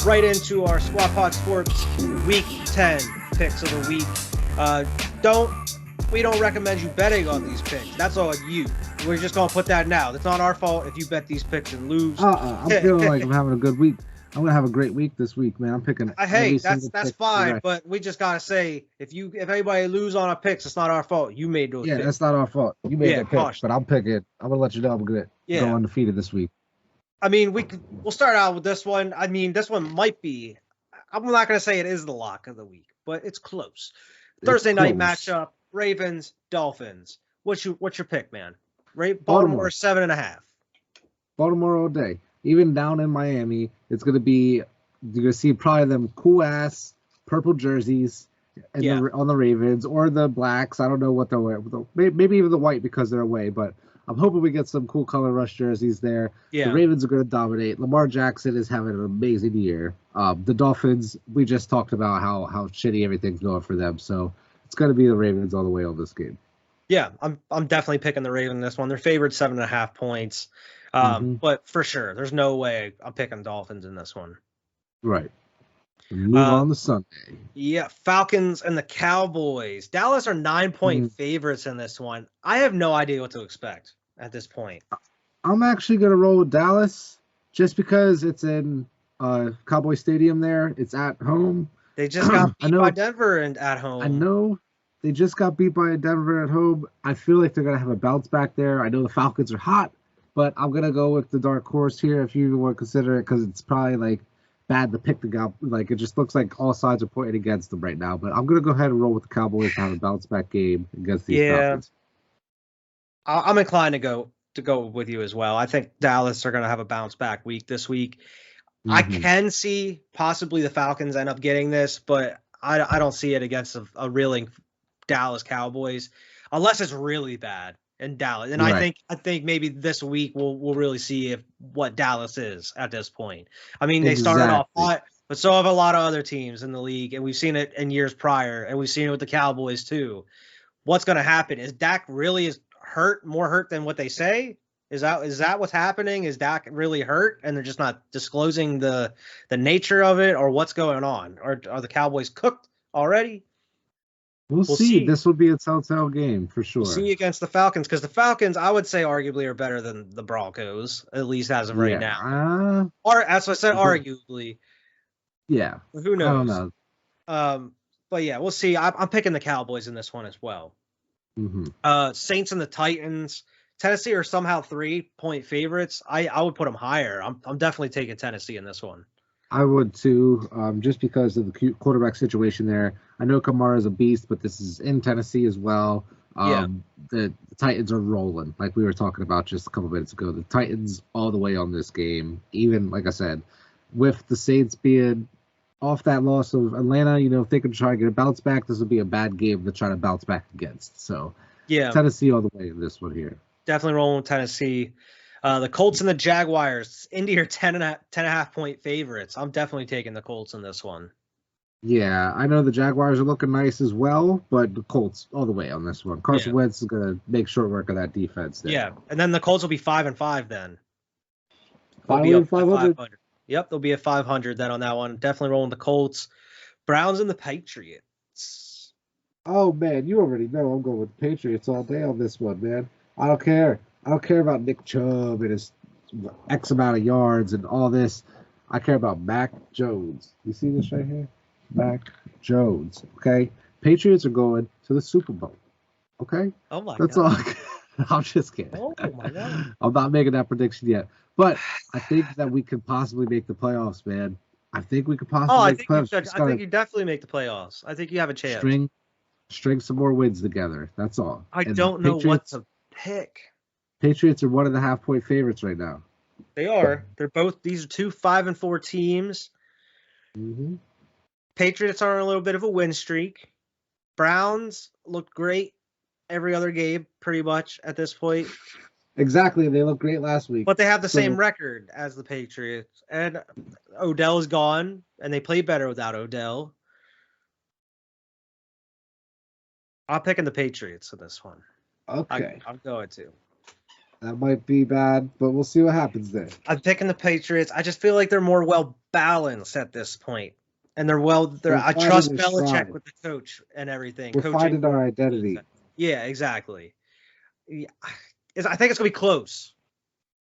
right into our Squad Pod Sports Week 10 picks of the week. We don't recommend you betting on these picks. That's all you. We're just gonna put that now. It's not our fault if you bet these picks and lose. I'm feeling like I'm having a good week. I'm gonna have a great week this week, man. I'm picking. Hey, that's fine, correct. But we just gotta say if anybody lose on our picks, it's not our fault. You made those. Yeah, picks. That's not our fault. You made that pick, but I'm picking. I'm gonna let you know I'm gonna go undefeated this week. I mean, we'll start out with this one. I mean, this one might be. I'm not gonna say it is the lock of the week, but it's close. Thursday night matchup: Ravens, Dolphins. What's your pick, man? Baltimore 7.5. Baltimore all day. Even down in Miami, it's gonna be. You're gonna see probably them cool ass purple jerseys on the Ravens or the blacks. I don't know what they'll wear. Maybe even the white because they're away. But I'm hoping we get some cool color rush jerseys there. Yeah. The Ravens are gonna dominate. Lamar Jackson is having an amazing year. The Dolphins, we just talked about how shitty everything's going for them. So it's gonna be the Ravens all the way on this game. Yeah, I'm definitely picking the Ravens in this one. They're favored 7.5 points. But for sure, there's no way I'm picking Dolphins in this one. Right. Move on to Sunday. Yeah, Falcons and the Cowboys. Dallas are 9-point favorites in this one. I have no idea what to expect at this point. I'm actually going to roll with Dallas just because it's in Cowboy Stadium there. It's at home. They just got beat by Denver and at home. I know. They just got beat by Denver at home. I feel like they're going to have a bounce back there. I know the Falcons are hot, but I'm going to go with the dark horse here if you even want to consider it because it's probably like bad to pick the guy. Like, it just looks like all sides are pointing against them right now. But I'm going to go ahead and roll with the Cowboys to have a bounce back game against these Falcons. I'm inclined to go with you as well. I think Dallas are going to have a bounce back week this week. I can see possibly the Falcons end up getting this, but I don't see it against a reeling Dallas Cowboys unless it's really bad in Dallas. And I think maybe this week we'll really see what Dallas is at this point. I mean, they started off hot, but so have a lot of other teams in the league, and we've seen it in years prior, and we've seen it with the Cowboys too. What's going to happen? Is Dak really more hurt than what they say? Is that what's happening? Is Dak really hurt and they're just not disclosing the nature of it, or what's going on? Or are the Cowboys cooked already? We'll see. This will be a telltale game for sure. We'll see against the Falcons, because the Falcons, I would say, arguably are better than the Broncos, at least as of right now. Or as I said, arguably. Yeah. Who knows? I don't know. But yeah, we'll see. I'm picking the Cowboys in this one as well. Saints and the Titans. Tennessee are somehow 3-point favorites. I would put them higher. I'm definitely taking Tennessee in this one. I would too, just because of the quarterback situation there. I know Kamara is a beast, but this is in Tennessee as well. The Titans are rolling, like we were talking about just a couple minutes ago. The Titans all the way on this game, even, like I said, with the Saints being off that loss of Atlanta, if they can try to get a bounce back, this would be a bad game to try to bounce back against. So, Tennessee all the way in this one here. Definitely rolling with Tennessee. The Colts and the Jaguars. Indy are 10.5 point favorites. I'm definitely taking the Colts in this one. Yeah, I know the Jaguars are looking nice as well, but the Colts all the way on this one. Carson Wentz is going to make short work of that defense there. Yeah, and then the Colts will be 5-5 then. They'll be up 500. Yep, they'll be at 500 then on that one. Definitely rolling the Colts. Browns and the Patriots. Oh, man, you already know I'm going with the Patriots all day on this one, man. I don't care. I don't care about Nick Chubb and his X amount of yards and all this. I care about Mac Jones. You see this right here? Mac Jones. Okay? Patriots are going to the Super Bowl. Okay? Oh, my God. That's all. I'm just kidding. Oh, my God. I'm not making that prediction yet. But I think that we could possibly make the playoffs, man. I think we could possibly make the playoffs. I think you definitely make the playoffs. I think you have a chance. String some more wins together. That's all. I don't know what to pick. Patriots are 1.5 point favorites right now. They are. These are two 5-4 teams. Patriots are on a little bit of a win streak. Browns looked great every other game, pretty much at this point. Exactly. They looked great last week. But they have the same record as the Patriots. And Odell is gone, and they play better without Odell. I'm picking the Patriots in this one. Okay. I'm going to. That might be bad, but we'll see what happens there. I'm picking the Patriots. I just feel like they're more well balanced at this point, and I trust Belichick with the coach and everything. We're coaching finding our identity. Yeah, exactly. Yeah, I think it's gonna be close.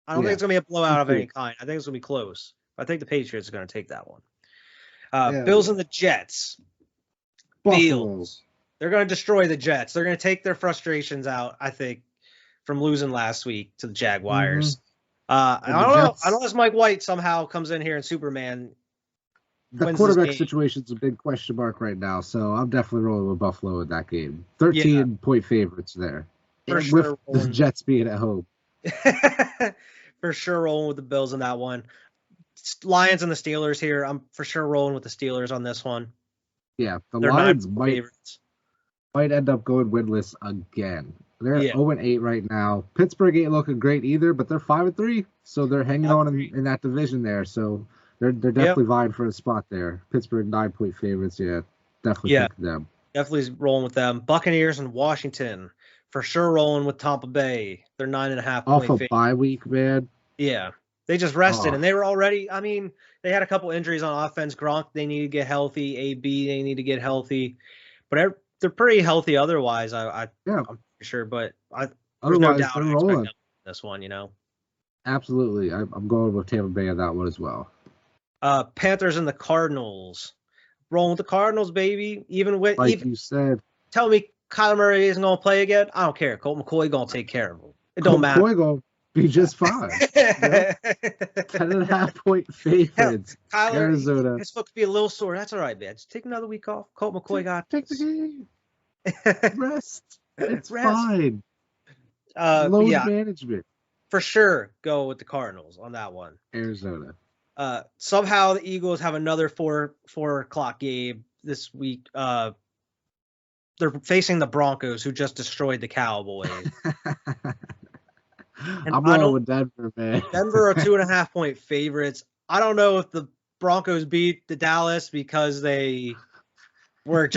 I don't think it's gonna be a blowout of any kind. I think it's gonna be close. I think the Patriots are gonna take that one. Bills and the Jets. Bills. They're gonna destroy the Jets. They're gonna take their frustrations out, I think, from losing last week to the Jaguars. I don't know. Unless Mike White somehow comes in here and Superman. The quarterback situation's a big question mark right now, so I'm definitely rolling with Buffalo in that game. 13-point favorites there. With the Jets being at home. For sure rolling with the Bills in that one. Lions and the Steelers here. I'm for sure rolling with the Steelers on this one. Yeah, the Lions might end up going winless again. They're 0-8 right now. Pittsburgh ain't looking great either, but they're 5-3, so they're hanging on in that division there. So they're definitely vying for a spot there. Pittsburgh 9-point favorites, definitely picking them. Definitely rolling with them. Buccaneers and Washington, for sure rolling with Tampa Bay. They're 9.5 point favorites. Off a bye week, man. Yeah, they just rested, and they were already. I mean, they had a couple injuries on offense. Gronk, they need to get healthy. AB, they need to get healthy, but they're pretty healthy otherwise. I'm pretty sure, but there's no doubt they're rolling this one. Absolutely, I'm going with Tampa Bay on that one as well. Panthers and the Cardinals, rolling with the Cardinals, baby. Even you said, tell me Kyler Murray isn't going to play again. I don't care. Colt McCoy going to take care of him. It don't matter. McCoy going to be just fine. 10.5-point favorites. Kyler, Arizona. His foot could be a little sore. That's all right, man. Just take another week off. Colt McCoy take the game. Rest. It's fine. Load management. For sure, go with the Cardinals on that one. Arizona. Somehow the Eagles have another 4 o'clock game this week. They're facing the Broncos, who just destroyed the Cowboys. I'm rolling with Denver, man. Denver are 2.5-point favorites. I don't know if the Broncos beat the Dallas because they were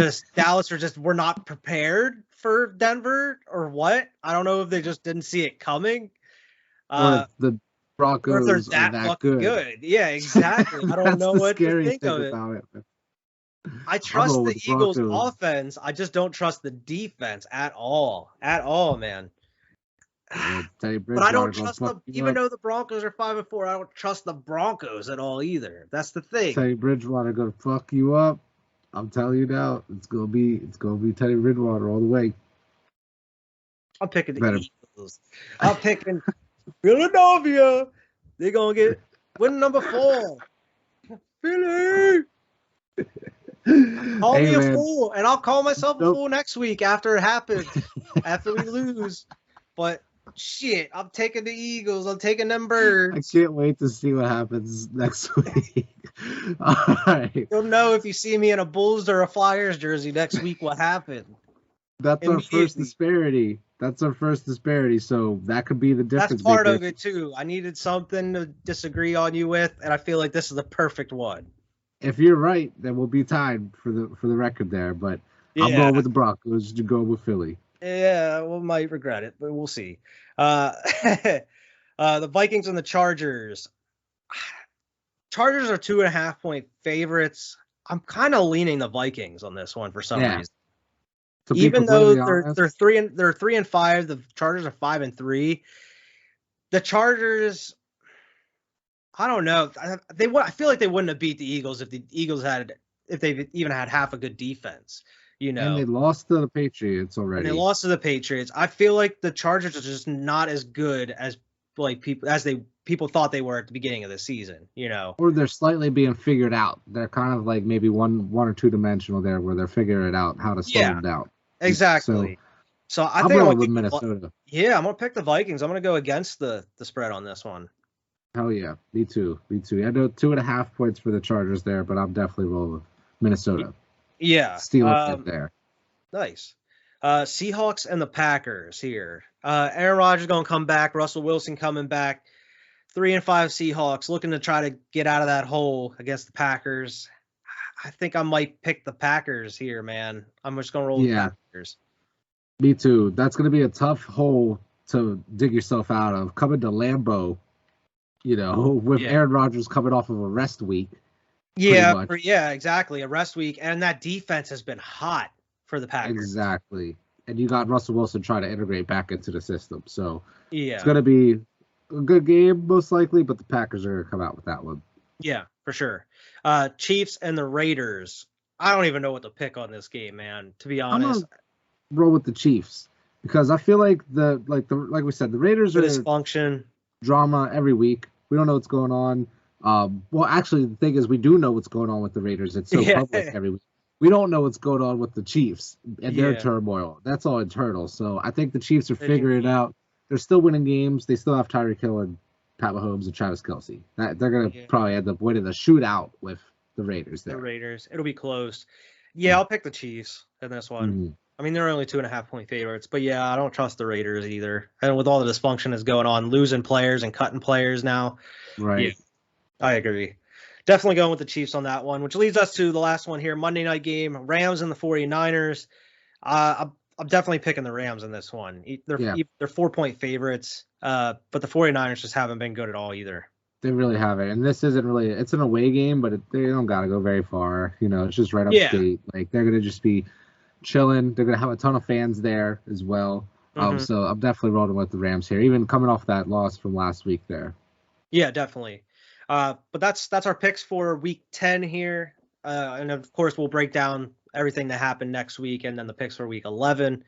were not prepared for Denver or what. I don't know if they just didn't see it coming. Or the Broncos are that good. Yeah, exactly. I don't know what to think of it. I trust the Eagles' offense. I just don't trust the defense at all. At all, man. But I don't trust them. Even though the Broncos are 5-4, I don't trust the Broncos at all either. That's the thing. Teddy Bridgewater gonna fuck you up. I'm telling you now, it's gonna be Teddy Bridgewater all the way. I'm picking the Eagles. I'm picking Philadelphia. They're gonna get win number 4. Philly. Call me a fool, and I'll call myself a fool next week after it happens, after we lose. But shit, I'm taking the Eagles. I'm taking them Birds. I can't wait to see what happens next week. All right. You'll know if you see me in a Bulls or a Flyers jersey next week what happened. That's our first disparity. So that could be the difference. That's part of it too. I needed something to disagree on you with, and I feel like this is the perfect one. If you're right, then we'll be tied for the record there. But I'm going with the Broncos to go with Philly. Yeah, we might regret it, but we'll see. The Vikings and the Chargers. Chargers are 2.5-point favorites. I'm kind of leaning the Vikings on this one for some reason. Even though they're 3-5, the Chargers are 5-3. The Chargers, I don't know. I feel like they wouldn't have beat the Eagles if they even had half a good defense. And they lost to the Patriots already. I feel like the Chargers are just not as good as people thought they were at the beginning of the season. Or they're slightly being figured out. They're kind of like maybe one or two dimensional there, where they're figuring out how to slow them down. Exactly. So I think I'm going with Minnesota. Yeah, I'm gonna pick the Vikings. I'm gonna go against the spread on this one. Hell yeah, me too. I know 2.5 points for the Chargers there, but I'm definitely rolling with Minnesota. Yeah. Stealing it there. Nice. Seahawks and the Packers here. Aaron Rodgers going to come back. Russell Wilson coming back. 3-5 Seahawks looking to try to get out of that hole against the Packers. I think I might pick the Packers here, man. I'm just going to roll with the Packers. Me too. That's going to be a tough hole to dig yourself out of. Coming to Lambeau, with Aaron Rodgers coming off of a rest week. Yeah, exactly. A rest week, and that defense has been hot for the Packers. Exactly. And you got Russell Wilson trying to integrate back into the system. So it's going to be a good game, most likely, but the Packers are going to come out with that one. Yeah, for sure. Chiefs and the Raiders. I don't even know what to pick on this game, man, to be honest. I'm gonna roll with the Chiefs because I feel like like we said, the Raiders are dysfunction drama every week. We don't know what's going on. Well, actually, the thing is, we do know what's going on with the Raiders. It's so public every week. We don't know what's going on with the Chiefs and their turmoil. That's all internal. So I think the Chiefs are figuring it out. They're still winning games. They still have Tyreek Hill and Pat Mahomes and Travis Kelce. They're going to probably end up winning the shootout with the Raiders there. The Raiders. It'll be close. Yeah, I'll pick the Chiefs in this one. Mm-hmm. I mean, they're only 2.5-point favorites, but I don't trust the Raiders either. And with all the dysfunction that's going on, losing players and cutting players now. Right. Yeah, I agree. Definitely going with the Chiefs on that one, which leads us to the last one here, Monday night game, Rams and the 49ers. I'm definitely picking the Rams in this one. They're 4-point favorites, but the 49ers just haven't been good at all either. They really haven't. And this isn't really – it's an away game, but they don't got to go very far. It's just right up state. Like, they're going to just be chilling. They're going to have a ton of fans there as well. Mm-hmm. So I'm definitely rolling with the Rams here, even coming off that loss from last week there. Yeah, definitely. But that's our picks for week 10 here. And of course, we'll break down everything that happened next week and then the picks for week 11.